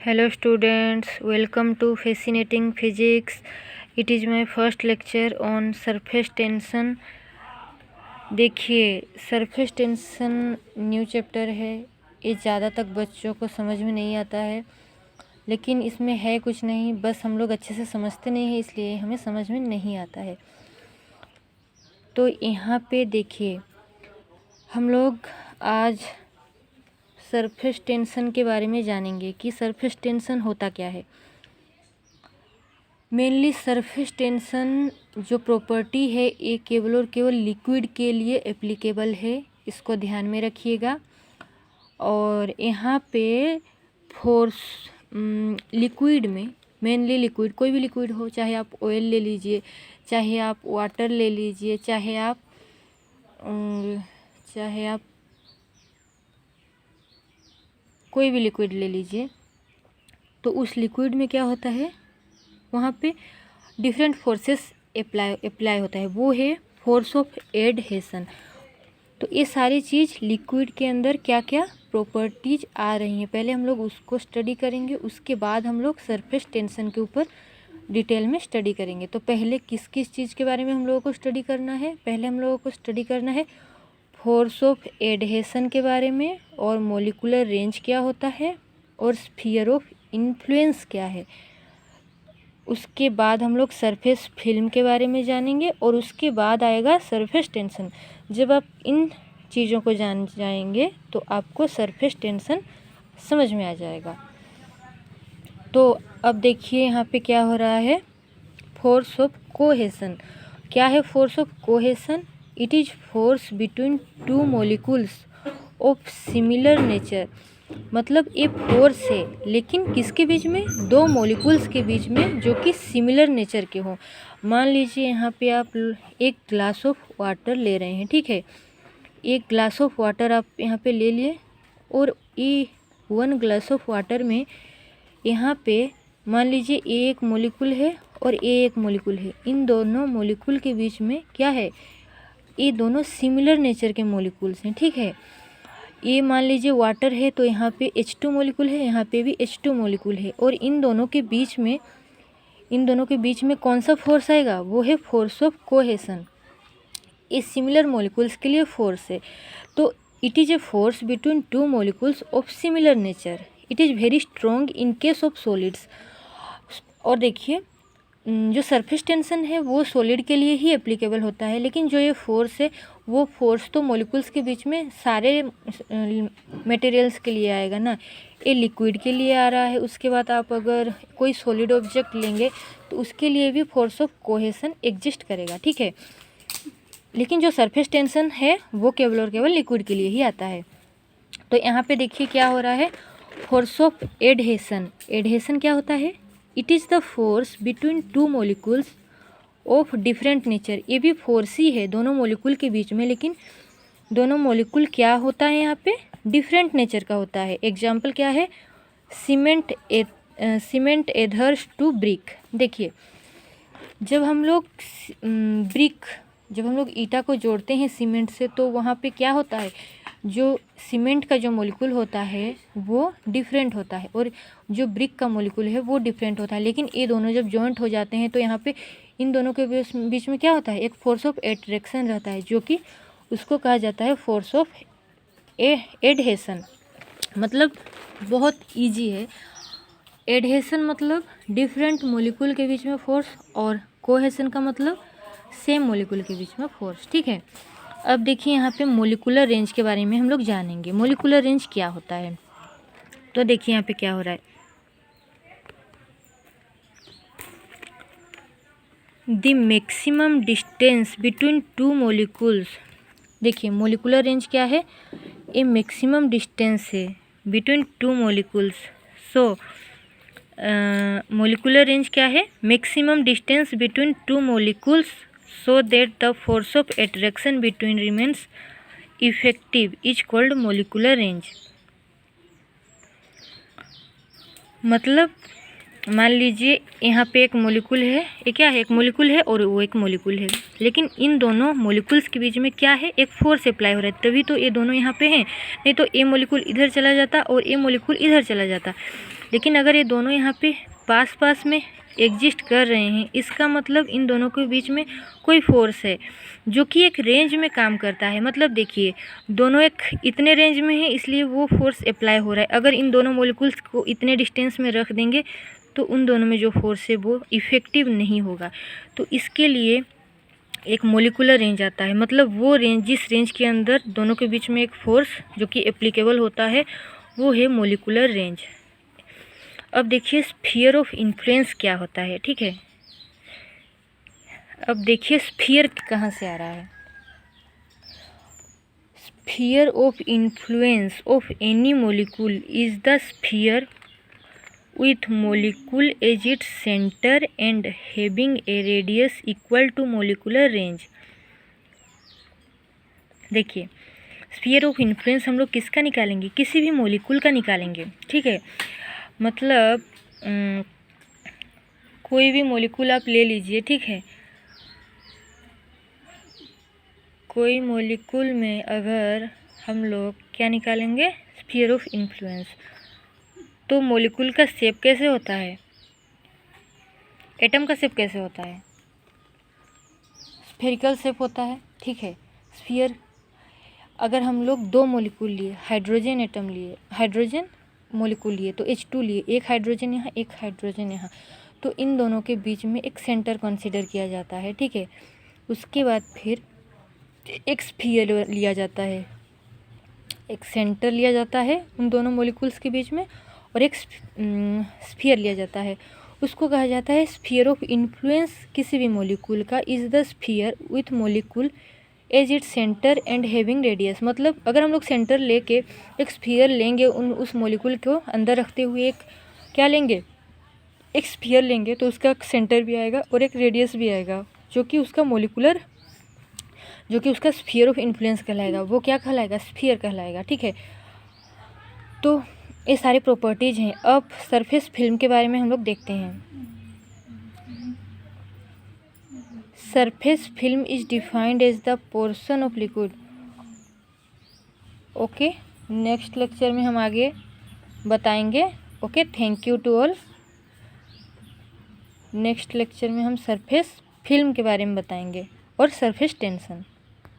Hello students, welcome to Fascinating Physics. It is my first lecture on surface tension. देखिए surface tension new chapter है। ये ज़्यादा तक बच्चों को समझ में नहीं आता है, लेकिन इसमें है कुछ नहीं, बस हम लोग अच्छे से समझते नहीं हैं, इसलिए हमें समझ में नहीं आता है। तो यहाँ पे देखिए हम लोग आज सरफेस टेंशन के बारे में जानेंगे कि सरफेस टेंशन होता क्या है। मेनली सरफेस टेंशन जो प्रॉपर्टी है ये केवल और केवल लिक्विड के लिए एप्लीकेबल है, इसको ध्यान में रखिएगा। और यहाँ पे फोर्स लिक्विड में, मेनली लिक्विड, कोई भी लिक्विड हो, चाहे आप ऑयल ले लीजिए, चाहे आप वाटर ले लीजिए, चाहे आप कोई भी लिक्विड ले लीजिए, तो उस लिक्विड में क्या होता है, वहाँ पे डिफरेंट फोर्सेस अप्लाई होता है, वो है फोर्स ऑफ एडहेशन। तो ये सारी चीज़ लिक्विड के अंदर क्या क्या प्रॉपर्टीज आ रही हैं, पहले हम लोग उसको स्टडी करेंगे, उसके बाद हम लोग सरफेस टेंशन के ऊपर डिटेल में स्टडी करेंगे। तो पहले किस किस चीज़ के बारे में हम लोगों को स्टडी करना है, पहले हम लोगों को स्टडी करना है फोर्स ऑफ एडहेशन के बारे में, और मोलिकुलर रेंज क्या होता है, और स्फीयर ऑफ इन्फ्लुएंस क्या है। उसके बाद हम लोग सरफेस फिल्म के बारे में जानेंगे, और उसके बाद आएगा सरफेस टेंशन। जब आप इन चीज़ों को जान जाएंगे तो आपको सरफेस टेंशन समझ में आ जाएगा। तो अब देखिए यहाँ पे क्या हो रहा है, फोर्स ऑफ कोहेशन। क्या है force of cohesion? It is force between two molecules of similar nature. मतलब ये फोर्स है, लेकिन किसके बीच में? दो मॉलिक्यूल्स के बीच में जो कि सिमिलर नेचर के हों। मान लीजिए यहाँ पे आप एक ग्लास ऑफ वाटर ले रहे हैं, ठीक है, एक ग्लास ऑफ वाटर आप यहाँ पे ले लिए, और ये वन ग्लास ऑफ वाटर में यहाँ पे मान लीजिए एक मॉलिक्यूल है और एक मॉलिक्यूल है। इन दोनों मॉलिक्यूल के बीच में क्या है, ये दोनों सिमिलर नेचर के मॉलिक्यूल्स हैं, ठीक है। ये मान लीजिए वाटर है, तो यहाँ पे H2 मॉलिक्यूल है, यहाँ पे भी H2 मॉलिक्यूल है, और इन दोनों के बीच में कौन सा फोर्स आएगा, वो है फोर्स ऑफ कोहेशन। ये सिमिलर मॉलिक्यूल्स के लिए फोर्स है। तो it is a force between two molecules of similar nature. It is very strong in case of solids. और देखिए जो सरफेस टेंशन है वो सॉलिड के लिए ही एप्लीकेबल होता है, लेकिन जो ये फोर्स है वो फोर्स तो मॉलिक्यूल्स के बीच में सारे मटेरियल्स के लिए आएगा ना, ये लिक्विड के लिए आ रहा है। उसके बाद आप अगर कोई सॉलिड ऑब्जेक्ट लेंगे तो उसके लिए भी फोर्स ऑफ कोहेशन एग्जिस्ट करेगा, ठीक है। लेकिन जो सरफेस टेंशन है वो केवल और केवल लिक्विड के लिए ही आता है। तो यहाँ पे देखिए क्या हो रहा है, फोर्स ऑफ एडहेशन। एडहेशन क्या होता है? It is the force between two molecules of different nature. ये भी फोर्स ही है दोनों मॉलिक्यूल के बीच में, लेकिन दोनों मॉलिक्यूल क्या होता है यहाँ पे, डिफरेंट नेचर का होता है। एग्जाम्पल क्या है, सीमेंट एधर्स टू ब्रिक। देखिए जब हम लोग ईटा को जोड़ते हैं सीमेंट से, तो वहाँ पे क्या होता है, जो सीमेंट का जो मॉलिक्यूल होता है वो डिफरेंट होता है, और जो ब्रिक का मॉलिक्यूल है वो डिफरेंट होता है। लेकिन ये दोनों जब जॉइंट हो जाते हैं तो यहाँ पे इन दोनों के बीच में क्या होता है, एक फोर्स ऑफ एट्रैक्शन रहता है, जो कि उसको कहा जाता है फोर्स ऑफ एडहेशन। मतलब बहुत ईजी है। एडहेशन मतलब डिफरेंट मॉलिक्यूल के बीच में फोर्स, और कोहेशन का मतलब सेम मॉलिक्यूल के बीच में फोर्स, ठीक है। अब देखिए यहाँ पे मोलिकुलर रेंज के बारे में हम लोग जानेंगे। मोलिकुलर रेंज क्या होता है, तो देखिए यहाँ पे क्या हो रहा है, the maximum distance between two molecules. देखिए मोलिकुलर रेंज क्या है, ये मैक्सिमम डिस्टेंस है बिटवीन टू मॉलिक्यूल्स। सो मोलिकुलर रेंज क्या है, maximum distance between two molecules so that the force of attraction between remains effective is called molecular range। मतलब मान लीजिए यहाँ पे एक मॉलिक्यूल है, ये क्या है, एक मॉलिक्यूल है और वो एक मॉलिक्यूल है, लेकिन इन दोनों मॉलिक्यूल्स के बीच में क्या है, एक फोर्स अप्लाई हो रहा है, तभी तो ये दोनों यहाँ पे हैं। नहीं तो ये मॉलिक्यूल इधर चला जाता और ये मॉलिक्यूल इधर चला जाता। लेकिन अगर ये दोनों यहाँ पे पास पास में एग्जिस्ट कर रहे हैं, इसका मतलब इन दोनों के बीच में कोई फोर्स है जो कि एक रेंज में काम करता है। मतलब देखिए, दोनों एक इतने रेंज में है, इसलिए वो फोर्स अप्लाई हो रहा है। अगर इन दोनों मॉलिक्यूल्स को इतने डिस्टेंस में रख देंगे तो उन दोनों में जो फोर्स है वो इफ़ेक्टिव नहीं होगा। तो इसके लिए एक मोलिकुलर रेंज आता है, मतलब वो रेंज जिस रेंज के अंदर दोनों के बीच में एक फोर्स जो कि एप्लीकेबल होता है वो है मोलिकुलर रेंज। अब देखिए स्फीयर ऑफ इन्फ्लुएंस क्या होता है, ठीक है। अब देखिए स्फीयर कहाँ से आ रहा है। Sphere of influence of any molecule is the sphere with molecule as its center and having a radius equal to molecular range। देखिए स्फीयर ऑफ इन्फ्लुएंस हम लोग किसका निकालेंगे, किसी भी मोलिक्यूल का निकालेंगे, ठीक है। मतलब कोई भी मोलिक्यूल आप ले लीजिए, ठीक है। कोई मोलिक्यूल में अगर हम लोग क्या निकालेंगे, स्फीयर ऑफ इन्फ्लुएंस, तो मोलिक्यूल का शेप कैसे होता है, एटम का शेप कैसे होता है, स्फेरिकल शेप होता है, ठीक है। स्फीयर अगर हम लोग दो मोलिक्यूल लिए, हाइड्रोजन एटम लिए, हाइड्रोजन मोलिक्यूल लिए तो H2 लिए, एक हाइड्रोजन यहाँ एक हाइड्रोजन यहाँ, तो इन दोनों के बीच में एक सेंटर कंसीडर किया जाता है, ठीक है। उसके बाद फिर एक स्फीयर लिया जाता है, एक सेंटर लिया जाता है उन दोनों मोलिक्यूल्स के बीच में, और एक स्फीयर लिया जाता है, उसको कहा जाता है स्फीयर ऑफ इन्फ्लुएंस किसी भी मोलिक्यूल का is the sphere with molecule as it centre and having radius. मतलब अगर हम लोग सेंटर लेके एक स्फीयर लेंगे, उस मोलिक्यूल को अंदर रखते हुए एक क्या लेंगे, एक स्फीयर लेंगे, तो उसका सेंटर भी आएगा और एक रेडियस भी आएगा जो कि उसका मोलिकुलर, जो कि उसका स्फीयर ऑफ इन्फ्लुएंस कहलाएगा। वो क्या कहलाएगा, स्फीयर कहलाएगा, ठीक है। तो ये सारी प्रॉपर्टीज़ हैं। अब सरफेस फिल्म के बारे में हम लोग देखते हैं। Surface film is defined as the portion of liquid. Okay, next lecture में हम आगे बताएंगे। Okay, thank you to all. Next lecture में हम सरफेस फिल्म के बारे में बताएंगे और सरफेस टेंशन।